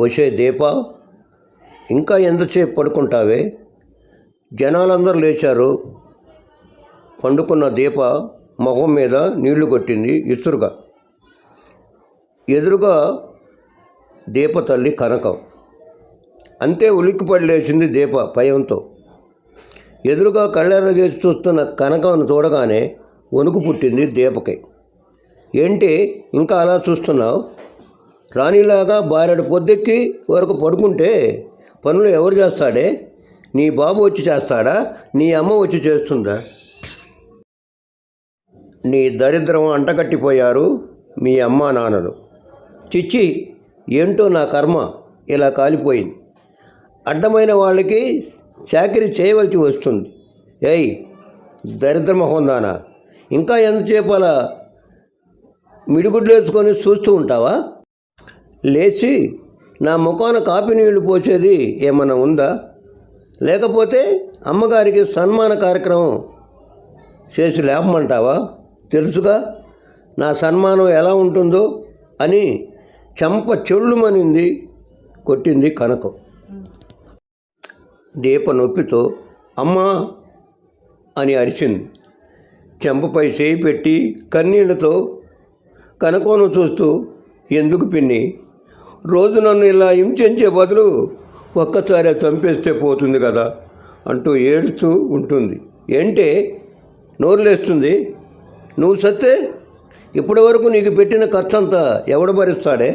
వచ్చే దీప, ఇంకా ఎంతసేపు పడుకుంటావే? జనాలందరూ లేచారు. పండుకున్న దీప మొహం మీద నీళ్లు కొట్టింది ఇసురుగా. ఎదురుగా దీప తల్లి కనకం. అంతే ఉలిక్కిపడి లేచింది దీప భయంతో. ఎదురుగా కళ్ళెర్ర చేసి చూస్తున్న కనకంను చూడగానే వణుకు పుట్టింది దీపకి. ఏంటి ఇంకా అలా చూస్తున్నావు? రాణిలాగా బారెడు పొద్దెక్కి వరకు పడుకుంటే పనులు ఎవరు చేస్తాడే? నీ బాబు వచ్చి చేస్తాడా? నీ అమ్మ వచ్చి చేస్తుందా? నీ దరిద్రం అంటగట్టిపోయారు మీ అమ్మా నాన్నలు. చిచ్చి, ఏంటో నా కర్మ ఇలా కాలిపోయింది. అడ్డమైన వాళ్ళకి చాకరీ చేయవలసి వస్తుంది. ఏయ్ దరిద్రమొహందానా, ఇంకా ఎంతసేపు అలా మిడిగుడ్లు వేసుకొని చూస్తూ ఉంటావా? లేచి నా ముఖాన కాపీ నీళ్లు పోసేది ఏమన్నా ఉందా? లేకపోతే అమ్మగారికి సన్మాన కార్యక్రమం చేసి లేపమంటావా? తెలుసుగా నా సన్మానం ఎలా ఉంటుందో అని చెంప చెళ్ళుమనింది కొట్టింది కనకం. దీప నొప్పితో అమ్మా అని అరిచింది. చెంపపై చేయి పెట్టి కన్నీళ్లతో కనకోను చూస్తూ, ఎందుకు పిన్ని, రోజు నన్ను ఇలా హింసించే బదులు ఒక్కసారి చంపేస్తే పోతుంది కదా అంటూ ఏడుస్తూ ఉంటుంది. ఏంటే నోరులేస్తుంది? నువ్వు సత్తే ఇప్పటి వరకు నీకు పెట్టిన ఖర్చంతా ఎవడు భరిస్తాడే?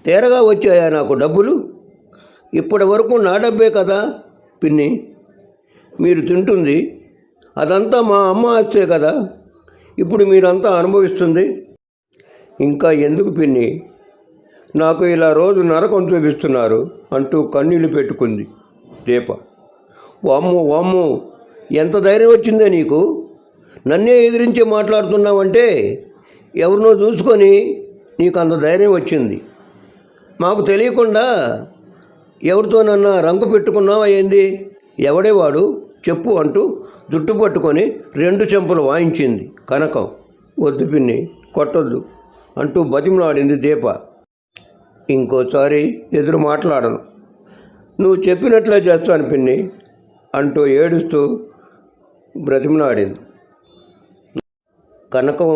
తేరగా వచ్చాయా నాకు డబ్బులు? ఇప్పటి వరకు నా డబ్బే కదా పిన్ని. మీరు తింటుంది అదంతా మా అమ్మ ఆస్తే కదా ఇప్పుడు మీరంతా అనుభవిస్తుంది. ఇంకా ఎందుకు పిన్ని, నాకు ఇలా రోజు నరకం చూపిస్తున్నారు అంటూ కన్నీళ్లు పెట్టుకుంది దీప. వామ్మో వామ్మో, ఎంత ధైర్యం వచ్చిందే నీకు? నన్నే ఎదిరించి మాట్లాడుతున్నావంటే ఎవరినో చూసుకొని నీకు అంత ధైర్యం వచ్చింది. మాకు తెలియకుండా ఎవరితోనన్నా రంకు పెట్టుకున్నావా ఏంది? ఎవడేవాడు చెప్పు అంటూ జుట్టు పట్టుకొని 2 చెంపలు వాయించింది కనకం. వద్దు పిన్ని, కొట్టొద్దు అంటూ బతిమలాడింది దీప. ఇంకోసారి ఎదురు మాట్లాడను, నువ్వు చెప్పినట్లే చేస్తాను పిన్ని అంటూ ఏడుస్తూ బ్రతిమలాడింది. కనకం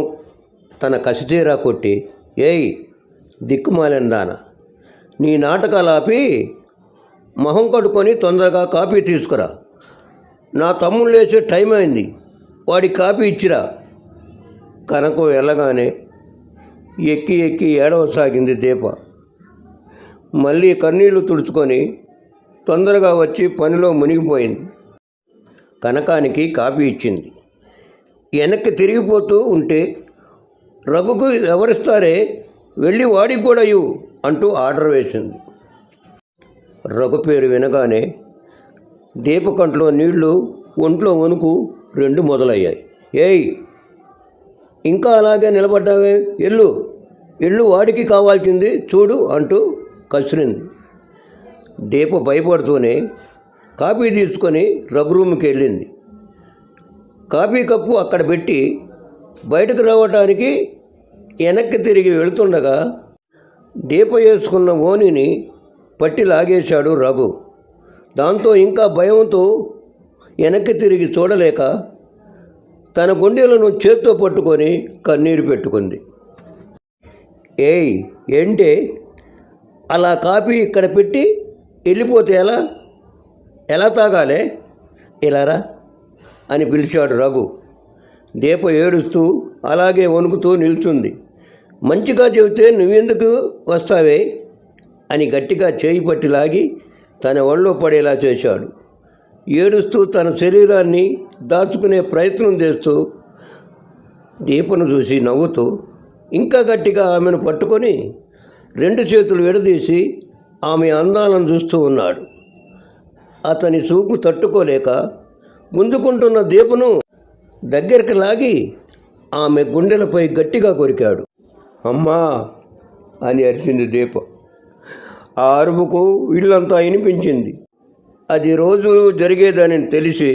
తన కసితీరా కొట్టి, ఏయ్ దిక్కుమాలిందానా, నీ నాటకాలు ఆపి మొహం కడుక్కొని తొందరగా కాపీ తీసుకురా. నా తమ్ముడు లేచే టైం అయింది, వాడి కాపీ ఇచ్చిరా. కనకం వెళ్ళగానే ఎక్కి ఎక్కి ఏడవసాగింది దీప. మళ్ళీ కన్నీళ్లు తుడుచుకొని తొందరగా వచ్చి పనిలో మునిగిపోయింది. కనకానికి కాపీ ఇచ్చింది. వెనక్కి తిరిగిపోతూ ఉంటే, రఘుకు ఎవరిస్తారే, వెళ్ళి వాడికి కూడా ఇవ్వు అంటూ ఆర్డర్ వేసింది. రఘు పేరు వినగానే దీప కంట్లో నీళ్లు, ఒంట్లో వణుకు 2 మొదలయ్యాయి. ఏయ్ ఇంకా అలాగే నిలబడ్డావే, ఎల్లు వాడికి కావాల్సింది చూడు అంటూ కసిరింది. దీప భయపడుతూనే కాపీ తీసుకొని రఘు రూమ్కి వెళ్ళింది. కాపీ కప్పు అక్కడ పెట్టి బయటకు రావటానికి వెనక్కి తిరిగి వెళుతుండగా దీప వేసుకున్న ఓనిని పట్టి లాగేశాడు రఘు. దాంతో ఇంకా భయంతో వెనక్కి తిరిగి చూడలేక తన గుండెలను చేత్తో పట్టుకొని కన్నీరు పెట్టుకుంది. ఏయ్ ఏంటే అలా కాపీ ఇక్కడ పెట్టి వెళ్ళిపోతే ఎలా తాగాలే? ఇలారా అని పిలిచాడు రఘు. దీప ఏడుస్తూ అలాగే వణుకుతూ నిల్చుంది. మంచిగా చెబితే నువ్వెందుకు వస్తావే అని గట్టిగా చేయి పట్టి లాగి తన ఒళ్ళో పడేలా చేశాడు. ఏడుస్తూ తన శరీరాన్ని దాచుకునే ప్రయత్నం చేస్తూ దీపను చూసి నవ్వుతూ ఇంకా గట్టిగా ఆమెను పట్టుకొని 2 చేతులు విడదీసి ఆమె అందాలను చూస్తూ ఉన్నాడు. అతని చూపు తట్టుకోలేక గుంజుకుంటున్న దీపను దగ్గరికి లాగి ఆమె గుండెలపై గట్టిగా కొరికాడు. అమ్మా అని అరిచింది దీప. ఆ అరుపుకు ఇల్లంతా వినిపించింది. అది రోజు జరిగేదని తెలిసి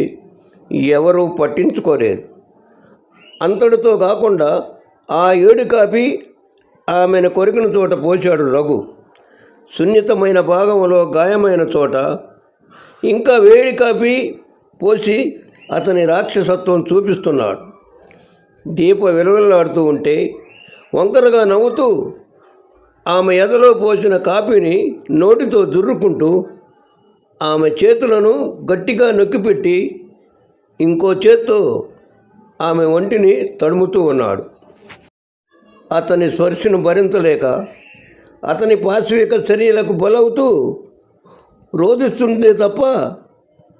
ఎవరూ పట్టించుకోలేదు. అంతటితో కాకుండా ఆ 7 కాపీ ఆమెను కొరికిన చోట పోశాడు రఘు. సున్నితమైన భాగంలో గాయమైన చోట ఇంకా వేడి కాపీ పోసి అతని రాక్షసత్వం చూపిస్తున్నాడు. దీప విలవిల్లాడుతూ ఉంటే వంకరగా నవ్వుతూ ఆమె ఎదలో పోసిన కాపీని నోటితో దుర్రుకుంటూ ఆమె చేతులను గట్టిగా నొక్కిపెట్టి ఇంకో చేత్తో ఆమె ఒంటిని తడుముతూ ఉన్నాడు. అతని స్పర్శను భరించలేక అతని పాశవిక చర్యలకు బలవుతూ రోధిస్తుంటే తప్ప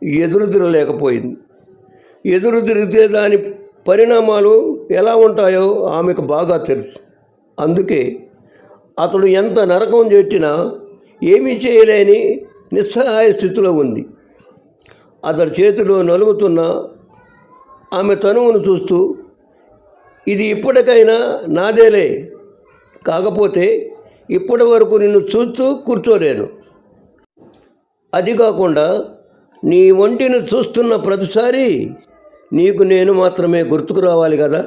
ఎదురుదిరలేకపోయింది. ఎదురు తిరిగితే దాని పరిణామాలు ఎలా ఉంటాయో ఆమెకు బాగా తెలుసు. అందుకే అతడు ఎంత నరకం చేసినా ఏమీ చేయలేని నిస్సహాయ స్థితిలో ఉంది. అతడి చేతిలో నలుగుతున్న ఆమె తనువును చూస్తూ, ఇది ఇప్పటికైనా నాదేలే, కాకపోతే ఇప్పటి వరకు నిన్ను చూస్తూ కూర్చోలేను. అది కాకుండా నీ ఒంటిని చూస్తున్న ప్రతిసారి నీకు నేను మాత్రమే గుర్తుకు రావాలి కదా.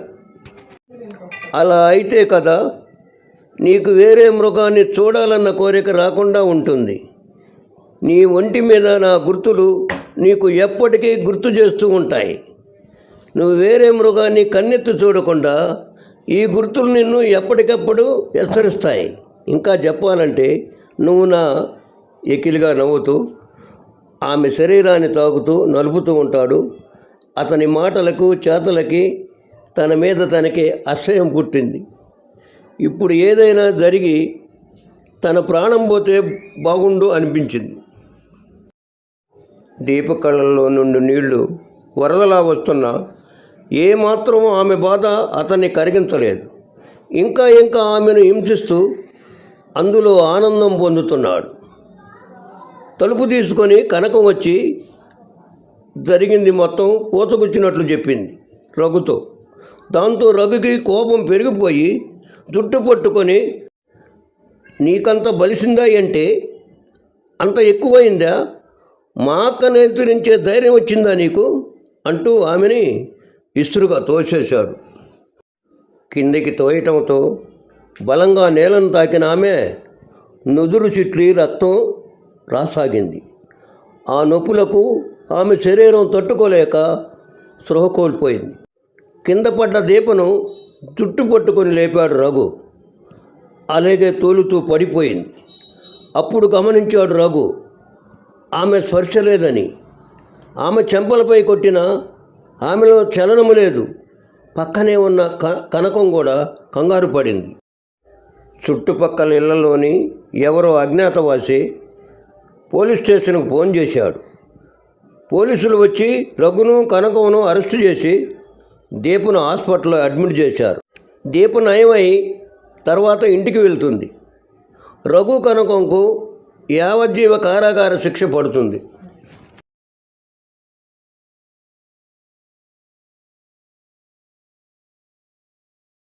అలా అయితే కదా నీకు వేరే మృగాన్ని చూడాలన్న కోరిక రాకుండా ఉంటుంది. నీ ఒంటి మీద నా గుర్తులు నీకు ఎప్పటికీ గుర్తు చేస్తూ ఉంటాయి. నువ్వు వేరే మృగాన్ని కన్నెత్తి చూడకుండా ఈ గుర్తులు నిన్ను ఎప్పటికప్పుడు హెచ్చరిస్తాయి. ఇంకా చెప్పాలంటే నువ్వు నా ఎకిలిగా నవ్వుతూ ఆమె శరీరాన్ని తాకుతూ నలుపుతూ ఉంటాడు. అతని మాటలకు చేతలకి తన మీద తనకి అసహ్యం పుట్టింది. ఇప్పుడు ఏదైనా జరిగి తన ప్రాణం పోతే బాగుండు అనిపించింది. దీప కళ్ళల్లో నుండి నీళ్లు వరదలా వస్తున్నా ఏమాత్రం ఆమె బాధ అతన్ని కరిగించలేదు. ఇంకా ఇంకా ఆమెను హింసిస్తూ అందులో ఆనందం పొందుతున్నాడు. తలుపు తీసుకొని కనకం వచ్చి జరిగింది మొత్తం పూతగుచ్చినట్లు చెప్పింది రఘుతో. దాంతో రఘుకి కోపం పెరిగిపోయి జుట్టు పట్టుకొని, నీకంత బలిసిందా అంటే అంత ఎక్కువైందా, మా అక్కను ఎదిరించే ధైర్యం వచ్చిందా నీకు అంటూ ఆమెని ఇసురుగా తోసేశాడు. కిందికి తోయటంతో బలంగా నేలను తాకిన ఆమె నుదురు చిట్లి రక్తం రాసాగింది. ఆ నొప్పులకు ఆమె శరీరం తట్టుకోలేక స్పృహ కోల్పోయింది. కింద పడ్డ దీపను జుట్టు పట్టుకొని లేపాడు రఘు. అలాగే తోలుతూ పడిపోయింది. అప్పుడు గమనించాడు రఘు ఆమె స్పర్శ లేదని. ఆమె చెంపలపై కొట్టిన ఆమెలో చలనము లేదు. పక్కనే ఉన్న కనకం కూడా కంగారు పడింది. చుట్టుపక్కల ఇళ్లలోని ఎవరో అజ్ఞాతవాసి పోలీస్ స్టేషన్కు ఫోన్ చేశాడు. పోలీసులు వచ్చి రఘును కనకమును అరెస్టు చేసి దీపను హాస్పిటల్లో అడ్మిట్ చేశారు. దీప నయమై తర్వాత ఇంటికి వెళ్తుంది. రఘు కనకంకు యావజ్జీవ కారాగార శిక్ష పడుతుంది.